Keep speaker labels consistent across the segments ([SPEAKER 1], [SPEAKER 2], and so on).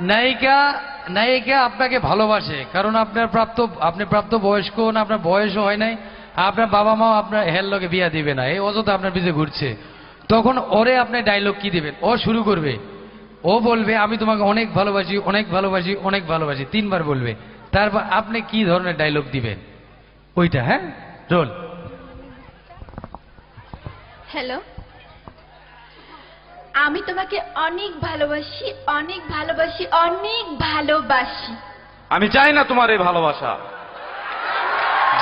[SPEAKER 1] নায়িকা নায়িকা আপনাকে ভালোবাসে, কারণ আপনি প্রাপ্ত বয়স্ক না, আপনার বয়সও হয় নাই, আপনার বাবা মাও আপনার হেল্লোকে বিয়া দিবে না, এই অযথা আপনার পিছে ঘুরছে। তখন ওরে আপনি ডায়লগ কি দিবেন? ও শুরু করবে, ও বলবে আমি তোমাকে অনেক ভালোবাসি, অনেক ভালোবাসি, অনেক ভালোবাসি, 3 বার বলবে। তারপর আপনি কি ধরনের ডায়লগ দিবেন ওইটা? হ্যাঁ, রোল।
[SPEAKER 2] হ্যালো, আমি তোমাকে অনেক ভালোবাসি, অনেক ভালোবাসি, অনেক ভালোবাসি।
[SPEAKER 3] আমি চাই না তোমার এই ভালোবাসা,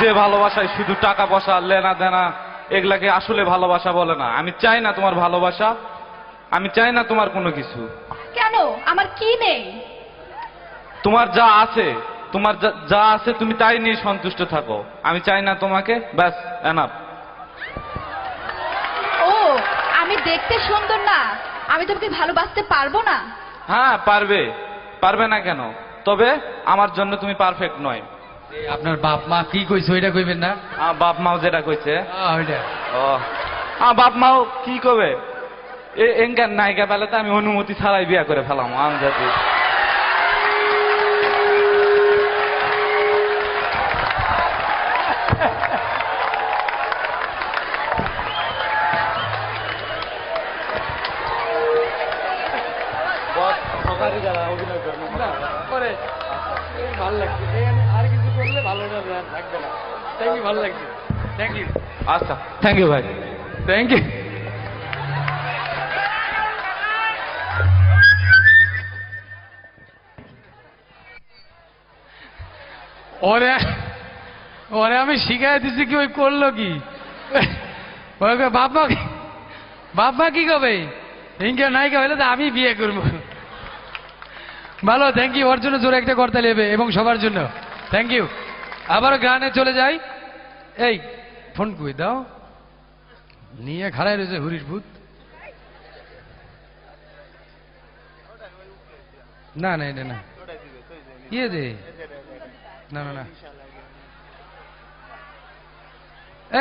[SPEAKER 3] যে ভালোবাসায় শুধু টাকা পয়সা লেনা দেনা এগুলাকে আসলে ভালোবাসা বলে না। আমি চাই না তোমার ভালোবাসা, আমি চাই না তোমার কোনো কিছু।
[SPEAKER 2] কেন? আমার কি নেই?
[SPEAKER 3] তোমার যা আছে, তোমার যা আছে তুমি তাই নিয়ে সন্তুষ্ট থাকো। আমি চাই না তোমাকে, ব্যাস, এনাফ।
[SPEAKER 2] ও, আমি দেখতে সুন্দর না, আমি তোমাকে ভালোবাসতে পারবো না?
[SPEAKER 3] হ্যাঁ পারবে, পারবে না কেন? তবে আমার জন্য তুমি পারফেক্ট নয়।
[SPEAKER 1] আপনার বাপ মা কি কইছে ওইটা কইবেন না?
[SPEAKER 3] বাপ মাও যেটা কইছে।
[SPEAKER 1] ওইটা
[SPEAKER 3] বাপ মাও কি কবে, এঙ্কার নায়িকা পেলে তো আমি অনুমতি ছাড়াই বিয়া করে ফেলাম আমজাতি। যারা অভিনয় করে
[SPEAKER 1] ভালো লাগছে, আর কিছু করলে ভালো লাগবে না। থ্যাংক ইউ, ভালো লাগছে, থ্যাংক ইউ।
[SPEAKER 3] আচ্ছা, থ্যাংক ইউ ভাই,
[SPEAKER 1] থ্যাংক ইউ। ওরে ওরে আমি শিখাই দিচ্ছি কি, ওই করলো কি? বাপ মা কি কবে? ইনকে নায়িকা হইলে তো আমি বিয়ে করবো। ভালো, থ্যাংক ইউ। ওর জন্য জোরে একটা করতে নেবে এবং সবার জন্য থ্যাংক ইউ। আবার গানে চলে যাই। এই ফোন কই দাও, নিয়ে খাড়াই রয়েছে হুরির ভূত। না না, এটা না, ইয়ে দে, না না না,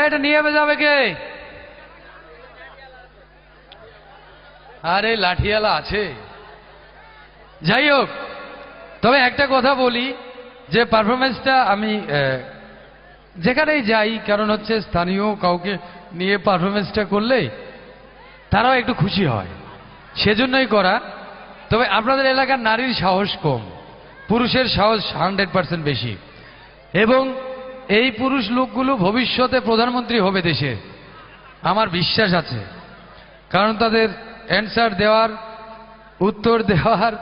[SPEAKER 1] এটা নিয়ে যাবে কে? আরে লাঠিয়ালা আছে। যাই হোক, তবে একটা কথা বলি যে পারফরমেন্সটা আমি যেখানেই যাই, কারণ হচ্ছে স্থানীয় কাউকে নিয়ে পারফরমেন্সটা করলে তারাও একটু খুশি হয়, সেজন্যই করা। তবে আপনাদের এলাকার নারীর সাহস কম, পুরুষের সাহস 100% বেশি, এবং এই পুরুষ লোকগুলো ভবিষ্যতে প্রধানমন্ত্রী হবে দেশে, আমার বিশ্বাস আছে। কারণ তাদের অ্যান্সার দেওয়ার, উত্তর দেওয়ার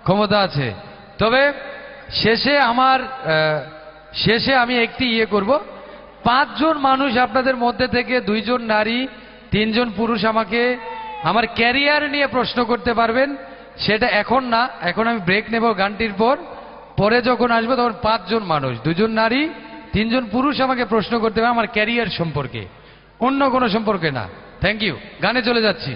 [SPEAKER 1] ক্ষমতা আছে। তবে শেষে আমি একটি ইয়ে করব, 5 জন মানুষ আপনাদের মধ্যে থেকে 2 জন নারী, 3 জন পুরুষ আমাকে আমার ক্যারিয়ার নিয়ে প্রশ্ন করতে পারবেন। সেটা এখন না, এখন আমি ব্রেক নেব গানটির পর। পরে যখন আসবো তখন 5 জন মানুষ, 2 জন নারী, 3 জন পুরুষ আমাকে প্রশ্ন করতে পারবে আমার ক্যারিয়ার সম্পর্কে, অন্য কোনো সম্পর্কে না। Thank you. গানে চলে যাচ্ছি।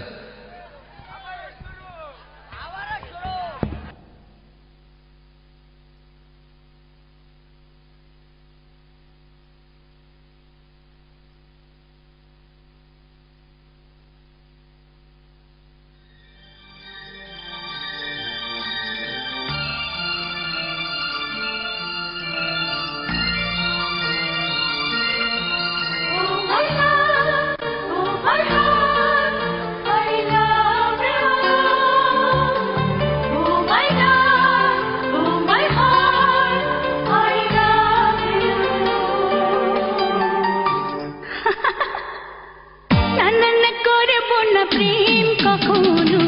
[SPEAKER 2] প্রেম কখনো,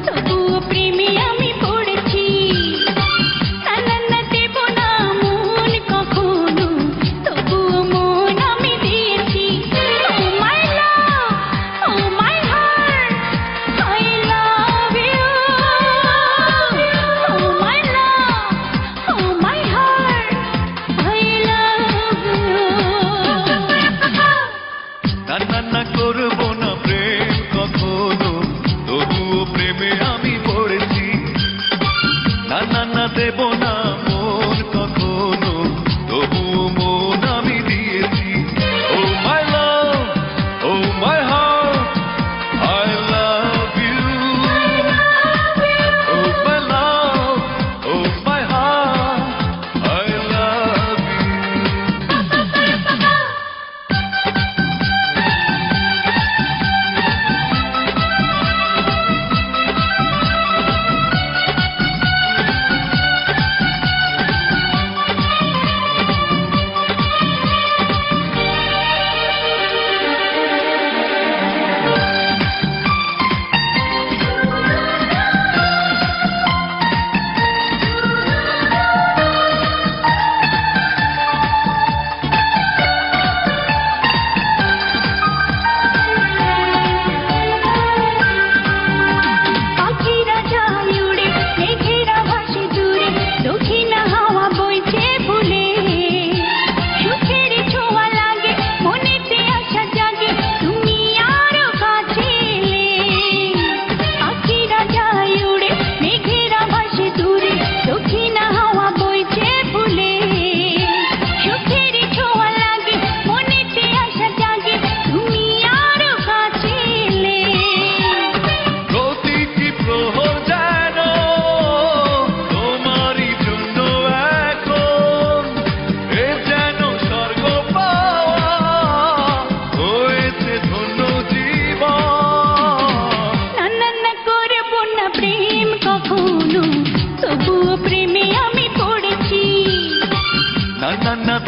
[SPEAKER 2] তবুও প্রেমে আমি পড়েছি। না দেব না মন কখনো, তবুও মন আমি দিয়েছি। Oh my love, oh my heart, I love you. Oh my love, oh my heart, I love you.
[SPEAKER 4] না করবো না প্রেম কখনো, তবুও প্রেমে আমি পড়েছি। না দেব না মন কখনো, তবুও মন আমি দিয়েছি। Oh my love, oh my heart, I love you. Oh my love,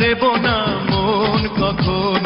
[SPEAKER 4] দেব না মন কখনো